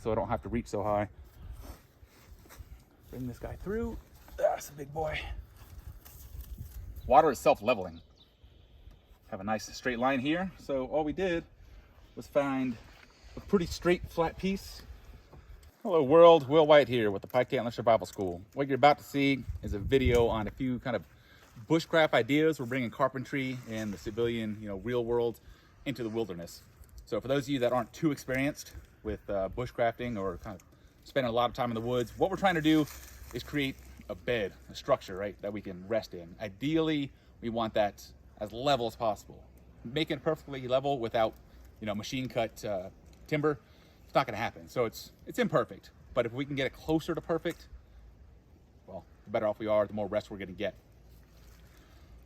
so I don't have to reach so high. Bring this guy through. That's a big boy. Water is self-leveling. Have a nice straight line here. So all we did was find a pretty straight, flat piece. Hello world, Will White here with the Pike Antler Survival School. What you're about to see is a video on a few kind of bushcraft ideas. We're bringing carpentry and the civilian, real world into the wilderness. So for those of you that aren't too experienced with bushcrafting or kind of spending a lot of time in the woods, what we're trying to do is create a bed, a structure, right, that we can rest in. Ideally, we want that as level as possible. Making it perfectly level without, machine cut timber, it's not going to happen. So it's imperfect, but if we can get it closer to perfect, well, the better off we are, the more rest we're going to get.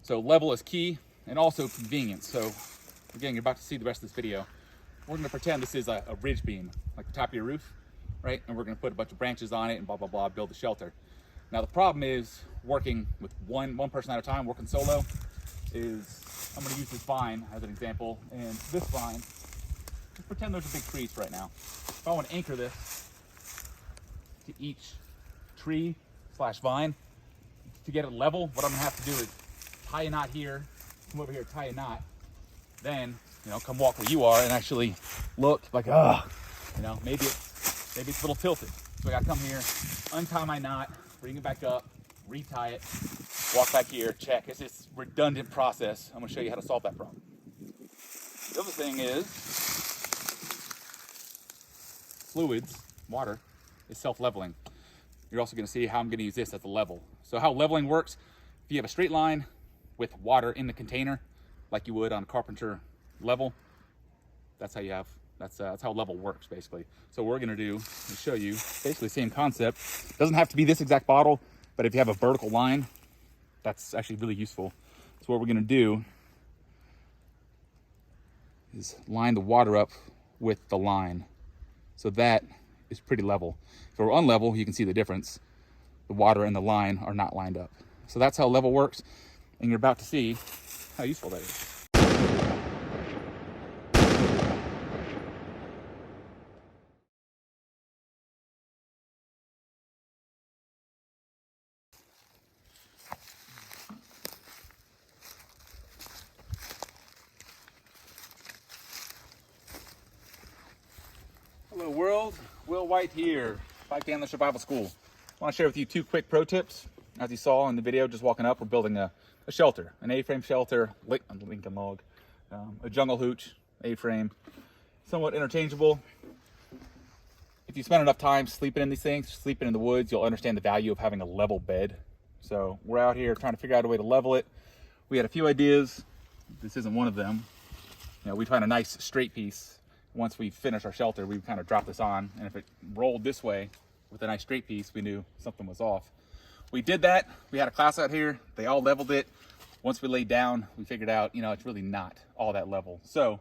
So level is key, and also convenience. So again, you're about to see the rest of this video. We're going to pretend this is a ridge beam, like the top of your roof, right? And we're going to put a bunch of branches on it and blah, blah, blah, build a shelter. Now the problem is working with one person at a time, working solo, is I'm going to use this vine as an example. And this vine, just pretend there's a big crease right now. If I want to anchor this to each tree / vine to get it level, what I'm going to have to do is tie a knot here, come over here, tie a knot, then come walk where you are and actually look like, maybe it's a little tilted. So I got to come here, untie my knot, bring it back up, retie it, walk back here, check. It's this redundant process. I'm going to show you how to solve that problem. The other thing is fluids, water, is self-leveling. You're also going to see how I'm going to use this as a level. So how leveling works, if you have a straight line with water in the container, like you would on a carpenter level, that's how level works basically. So what we're going to do is show you basically the same concept. It doesn't have to be this exact bottle, but if you have a vertical line, that's actually really useful. So what we're going to do is line the water up with the line. So that is pretty level. If we're unlevel, you can see the difference. The water and the line are not lined up. So that's how level works, and you're about to see how useful that is. Hello world, Will White here, Pike Antler Survival School. I want to share with you 2 quick pro tips. As you saw in the video, just walking up, we're building a shelter, an A-frame shelter, Lincoln log, a jungle hooch, A-frame, somewhat interchangeable. If you spend enough time sleeping in these things, sleeping in the woods, you'll understand the value of having a level bed. So we're out here trying to figure out a way to level it. We had a few ideas. This isn't one of them. We find a nice straight piece. Once we finish our shelter, we kind of drop this on, and if it rolled this way with a nice straight piece, we knew something was off. We did that. We had a class out here. They all leveled it. Once we laid down, we figured out, it's really not all that level. So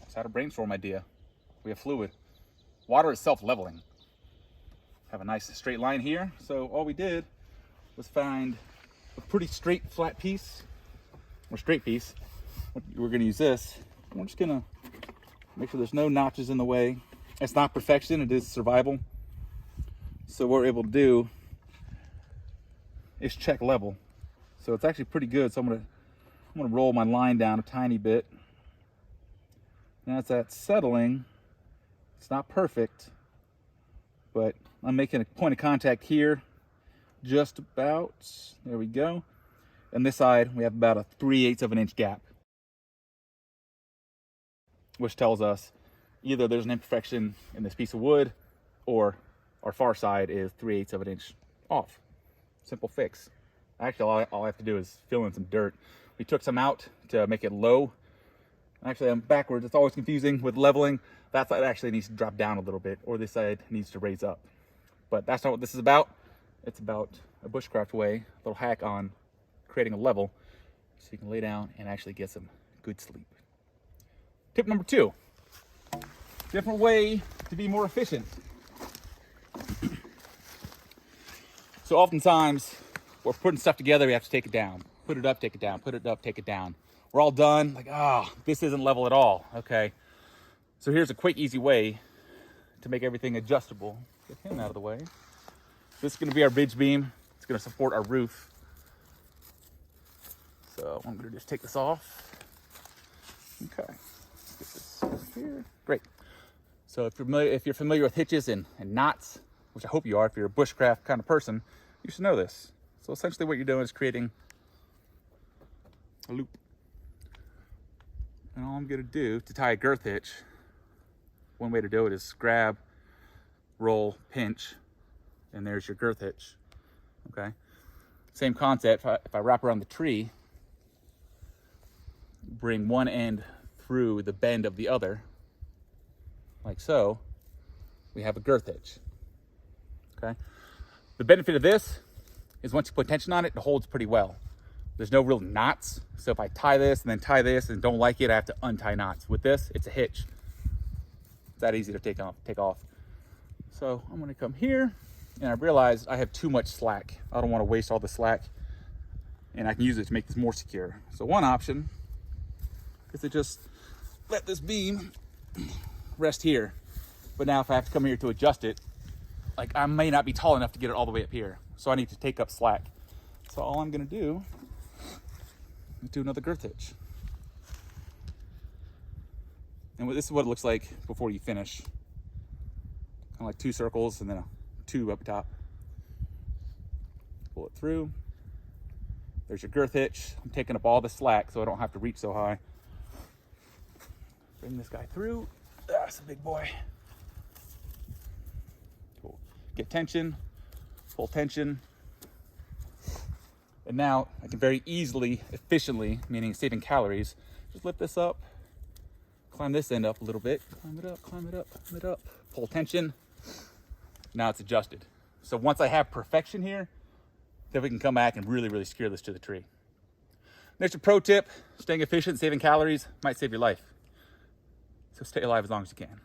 I just had a brainstorm idea. We have fluid. Water is self-leveling. Have a nice straight line here. So all we did was find a pretty straight, flat piece, or straight piece. We're going to use this. We're just going to make sure there's no notches in the way. It's not perfection, it is survival. So what we're able to do is check level. So it's actually pretty good. So I'm gonna roll my line down a tiny bit. Now it's at settling. It's not perfect, but I'm making a point of contact here, just about. There we go. And this side, we have about a 3/8 of an inch gap, which tells us either there's an imperfection in this piece of wood, or our far side is 3/8 of an inch off. Simple fix. Actually, all I have to do is fill in some dirt. We took some out to make it low. Actually, I'm backwards. It's always confusing with leveling. That side actually needs to drop down a little bit, or this side needs to raise up. But that's not what this is about. It's about a bushcraft way, a little hack on creating a level so you can lay down and actually get some good sleep. Tip number 2, different way to be more efficient. So oftentimes we're putting stuff together, we have to take it down, put it up, take it down, put it up, take it down. We're all done, like, this isn't level at all. Okay, so here's a quick, easy way to make everything adjustable. Get him out of the way. This is going to be our ridge beam. It's going to support our roof. So I'm going to just take this off. Okay, let's get this over here. Great. So if you're familiar with hitches and knots, which I hope you are, if you're a bushcraft kind of person, you should know this. So essentially what you're doing is creating a loop. And all I'm going to do to tie a girth hitch, one way to do it is grab, roll, pinch, and there's your girth hitch. Okay. Same concept. If I wrap around the tree, bring one end through the bend of the other, like so, we have a girth hitch. Okay. The benefit of this is once you put tension on it, it holds pretty well. There's no real knots. So if I tie this and then tie this and don't like it, I have to untie knots. With this, it's a hitch. It's that easy to take off. So I'm gonna come here, and I realized I have too much slack. I don't wanna waste all the slack, and I can use it to make this more secure. So one option is to just let this beam rest here. But now if I have to come here to adjust it, like I may not be tall enough to get it all the way up here. So I need to take up slack. So all I'm gonna do is do another girth hitch. And this is what it looks like before you finish. Kind of like 2 circles and then a 2 up top. Pull it through. There's your girth hitch. I'm taking up all the slack so I don't have to reach so high. Bring this guy through. That's a big boy. Cool. Get tension, pull tension. And now I can very easily, efficiently, meaning saving calories, just lift this up, climb this end up a little bit, climb it up, climb it up, climb it up, pull tension. Now it's adjusted. So once I have perfection here, then we can come back and really, really secure this to the tree. There's a pro tip: staying efficient, saving calories might save your life. So stay alive as long as you can.